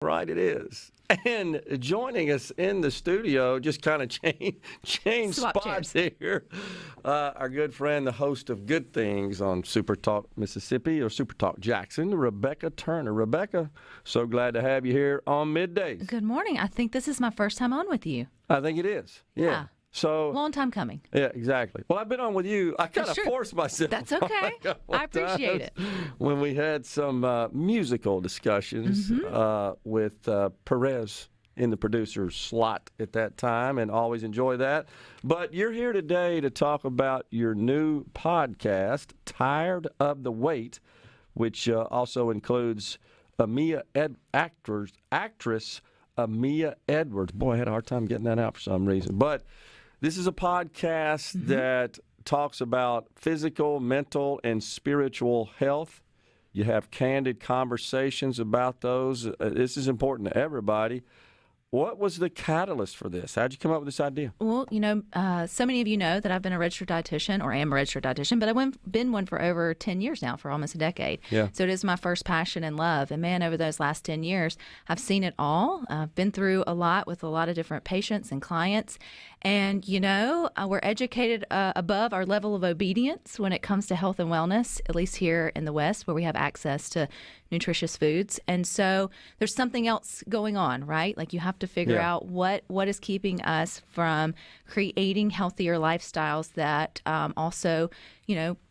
Right, it is. And joining us in the studio, just kind of change Swap spots here, our good friend, the host of Good Things on SuperTalk Mississippi or SuperTalk Jackson, Rebecca Turner. Rebecca, so glad to have you here on Middays. Good morning. I think this is my first time on with you. I think it is. Yeah. So long time coming. Yeah, exactly. Well, I've been on with you. I kind of forced myself. That's okay. I appreciate it. When we had some musical discussions with Perez in the producer's slot at that time, and always enjoy that. But you're here today to talk about your new podcast, Tired of the Wait, which also includes Amia actress Amia Edwards. Boy, I had a hard time getting that out for some reason. But this is a podcast that talks about physical, mental, and spiritual health. You have candid conversations about those. This is important to everybody. What was the catalyst for this? How'd you come up with this idea? Well, so many of you know that I've been a registered dietitian, or am a registered dietitian, but I've been one for over 10 years now, for almost a decade. Yeah. So it is my first passion and love. And man, over those last 10 years, I've seen it all. I've been through a lot with a lot of different patients and clients. And, we're educated above our level of obedience when it comes to health and wellness, at least here in the West, where we have access to nutritious foods. And so there's something else going on, right? Like you have to figure out what is keeping us from creating healthier lifestyles that also,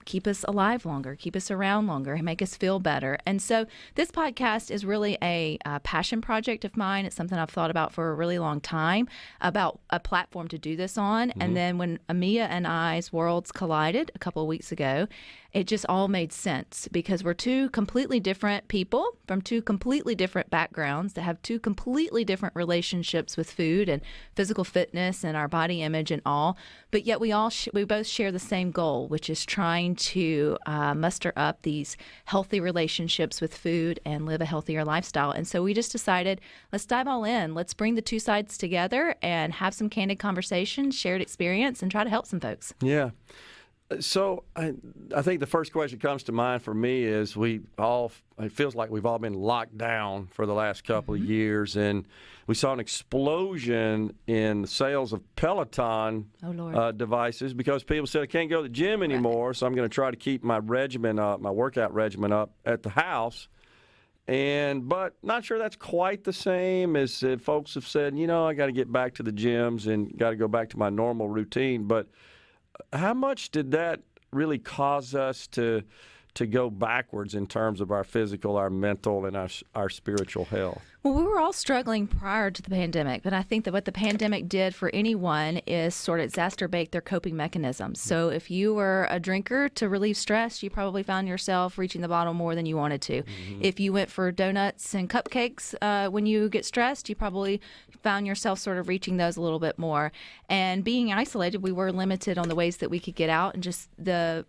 keep us alive longer, keep us around longer, and make us feel better. And so this podcast is really a passion project of mine. It's something I've thought about for a really long time, about a platform to do this on. And then when Amia and I's worlds collided a couple of weeks ago, it just all made sense because we're two completely different people from two completely different backgrounds that have two completely different relationships with food and physical fitness and our body image and all. But yet we both share the same goal, which is trying to muster up these healthy relationships with food and live a healthier lifestyle. And so we just decided, let's dive all in. Let's bring the two sides together and have some candid conversations, shared experience, and try to help some folks. Yeah. So I think the first question comes to mind for me is it feels like we've all been locked down for the last couple of years, and we saw an explosion in the sales of Peloton devices because people said, I can't go to the gym anymore, so I'm going to try to keep my workout regimen up at the house. But not sure that's quite the same as folks have said, I got to get back to the gyms and got to go back to my normal routine. But how much did that really cause us to go backwards in terms of our physical, our mental, and our spiritual health? Well, we were all struggling prior to the pandemic, but I think that what the pandemic did for anyone is sort of exacerbate their coping mechanisms. So if you were a drinker to relieve stress, you probably found yourself reaching the bottle more than you wanted to. If you went for donuts and cupcakes when you get stressed, you probably found yourself sort of reaching those a little bit more. And being isolated, we were limited on the ways that we could get out, and just the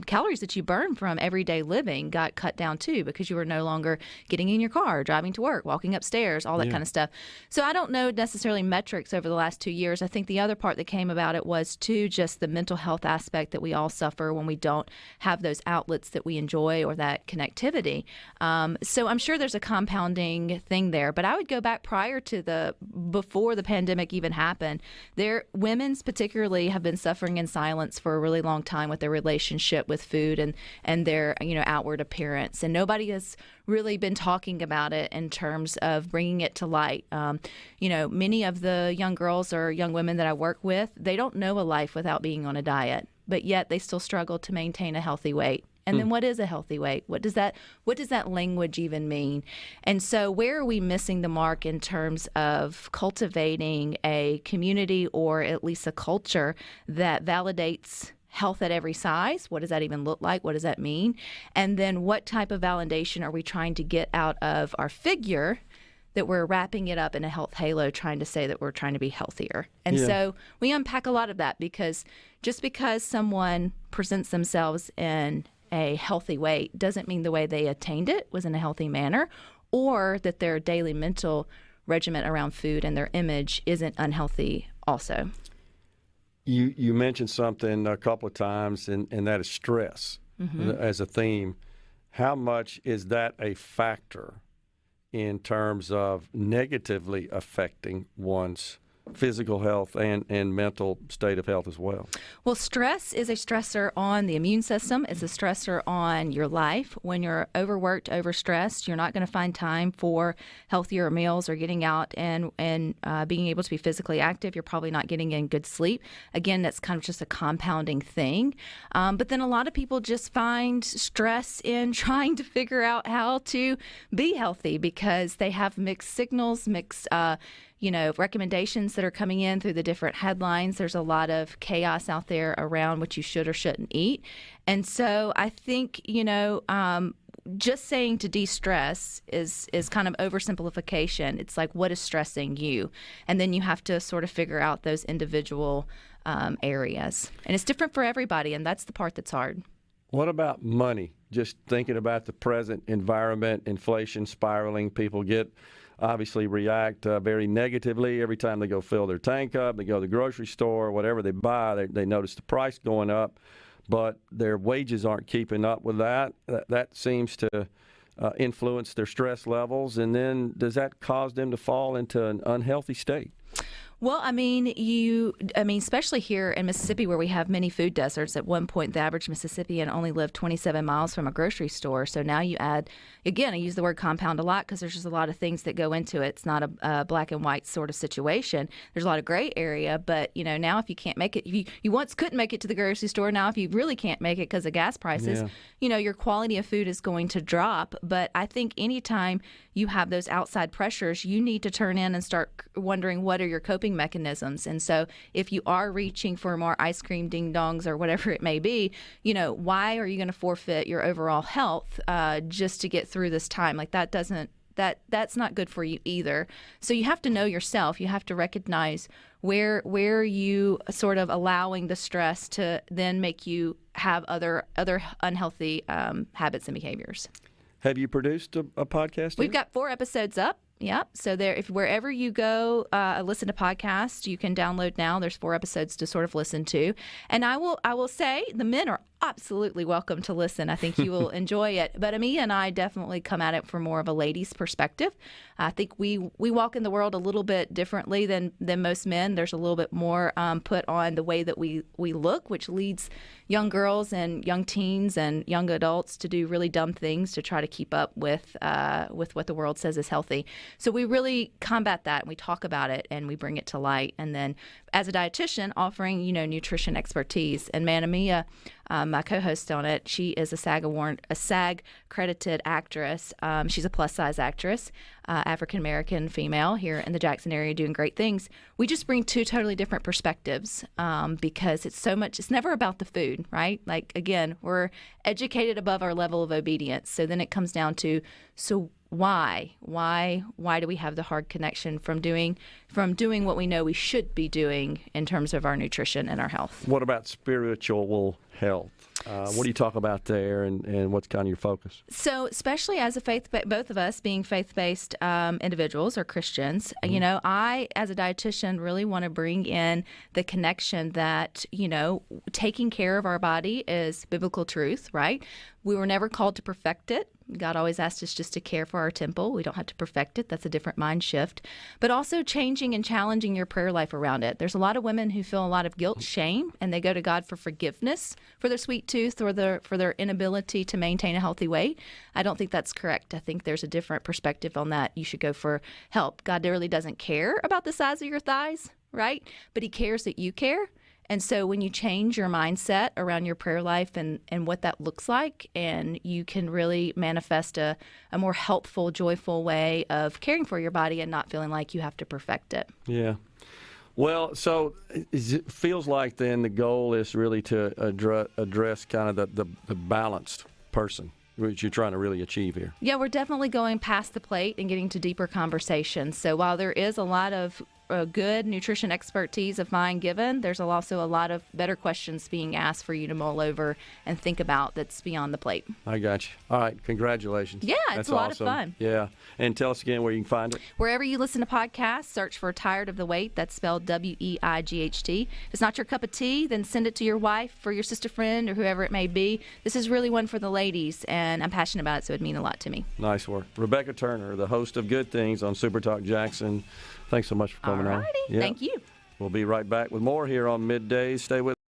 calories that you burn from everyday living got cut down too, because you were no longer getting in your car, driving to work, walking upstairs, all that kind of stuff. So I don't know necessarily metrics over the last 2 years. I think the other part that came about it was too just the mental health aspect that we all suffer when we don't have those outlets that we enjoy or that connectivity. So I'm sure there's a compounding thing there, but I would go back before the pandemic even happened. Women's particularly have been suffering in silence for a really long time with their relationship with food and their outward appearance, and nobody has really been talking about it in terms of bringing it to light. Many of the young girls or young women that I work with, they don't know a life without being on a diet, but yet they still struggle to maintain a healthy weight. And then what is a healthy weight? What does that language even mean? And so where are we missing the mark in terms of cultivating a community or at least a culture that validates health at every size? What does that even look like? What does that mean? And then what type of validation are we trying to get out of our figure that we're wrapping it up in a health halo, trying to say that we're trying to be healthier? And so we unpack a lot of that, because just because someone presents themselves in a healthy weight doesn't mean the way they attained it was in a healthy manner, or that their daily mental regimen around food and their image isn't unhealthy also. You mentioned something a couple of times, and that is stress as a theme. How much is that a factor in terms of negatively affecting one's physical health and mental state of health as well? Well, stress is a stressor on the immune system. It's a stressor on your life. When you're overworked, overstressed, you're not going to find time for healthier meals or getting out and being able to be physically active. You're probably not getting in good sleep. Again, that's kind of just a compounding thing. But then a lot of people just find stress in trying to figure out how to be healthy because they have mixed signals, mixed recommendations that are coming in through the different headlines. There's a lot of chaos out there around what you should or shouldn't eat. And so I think, just saying to de-stress is kind of oversimplification. It's like, what is stressing you? And then you have to sort of figure out those individual areas. And it's different for everybody, and that's the part that's hard. What about money? Just thinking about the present environment, inflation spiraling, people obviously react very negatively every time they go fill their tank up, they go to the grocery store, whatever they buy, they notice the price going up, but their wages aren't keeping up with that. That seems to influence their stress levels, and then does that cause them to fall into an unhealthy state? Well, especially here in Mississippi where we have many food deserts. At one point, the average Mississippian only lived 27 miles from a grocery store. So now you add, again, I use the word compound a lot because there's just a lot of things that go into it. It's not a black and white sort of situation. There's a lot of gray area. But, now if you can't make it, you once couldn't make it to the grocery store. Now if you really can't make it because of gas prices, your quality of food is going to drop. But I think anytime you have those outside pressures, you need to turn in and start wondering what are your coping mechanisms. And so if you are reaching for more ice cream ding dongs or whatever it may be, why are you going to forfeit your overall health just to get through this time? Like that's not good for you either. So you have to know yourself. You have to recognize where you sort of allowing the stress to then make you have other unhealthy habits and behaviors. Have you produced a podcast? We've got 4 episodes up. Yeah. So if wherever you go listen to podcasts, you can download now. There's 4 episodes to sort of listen to. And I will say the men are absolutely welcome to listen. I think you will enjoy it. But Amia and I definitely come at it from more of a lady's perspective. I think we walk in the world a little bit differently than most men. There's a little bit more put on the way that we look, which leads young girls and young teens and young adults to do really dumb things to try to keep up with what the world says is healthy. So we really combat that, and we talk about it, and we bring it to light. And then as a dietitian, offering, nutrition expertise. And man, Amia, my co-host on it, she is a SAG credited actress. She's a plus size actress, African-American female here in the Jackson area doing great things. We just bring 2 totally different perspectives because it's never about the food, right? Like, again, we're educated above our level of obedience. So then it comes down to, why do we have the hard connection from doing what we know we should be doing in terms of our nutrition and our health? What about spiritual health? What do you talk about there, and what's kind of your focus? So, especially as both of us being faith-based individuals or Christians, I, as a dietitian, really want to bring in the connection that, taking care of our body is biblical truth, right? We were never called to perfect it. God always asked us just to care for our temple. We don't have to perfect it. That's a different mind shift. But also changing and challenging your prayer life around it. There's a lot of women who feel a lot of guilt, shame, and they go to God for forgiveness for their sweet tooth or for their inability to maintain a healthy weight. I don't think that's correct. I think there's a different perspective on that. You should go for help. God really doesn't care about the size of your thighs, right? But he cares that you care. And so when you change your mindset around your prayer life and what that looks like, and you can really manifest a more helpful, joyful way of caring for your body and not feeling like you have to perfect it. Yeah. Well, so it feels like then the goal is really to address kind of the balanced person, which you're trying to really achieve here. Yeah, we're definitely going past the plate and getting to deeper conversations. So while there is a lot of good nutrition expertise of mine given, there's also a lot of better questions being asked for you to mull over and think about that's beyond the plate. I got you. All right. Congratulations. Yeah, it's That's a lot awesome. of fun. Yeah. And tell us again where you can find it. Wherever you listen to podcasts, search for Tired of the Wait. That's spelled WEIGHT. If it's not your cup of tea, then send it to your wife or your sister friend or whoever it may be. This is really one for the ladies, and I'm passionate about it, so it'd mean a lot to me. Nice work. Rebecca Turner, the host of Good Things on SuperTalk Jackson. Thanks so much for coming on. Thank you. We'll be right back with more here on Middays. Stay with us.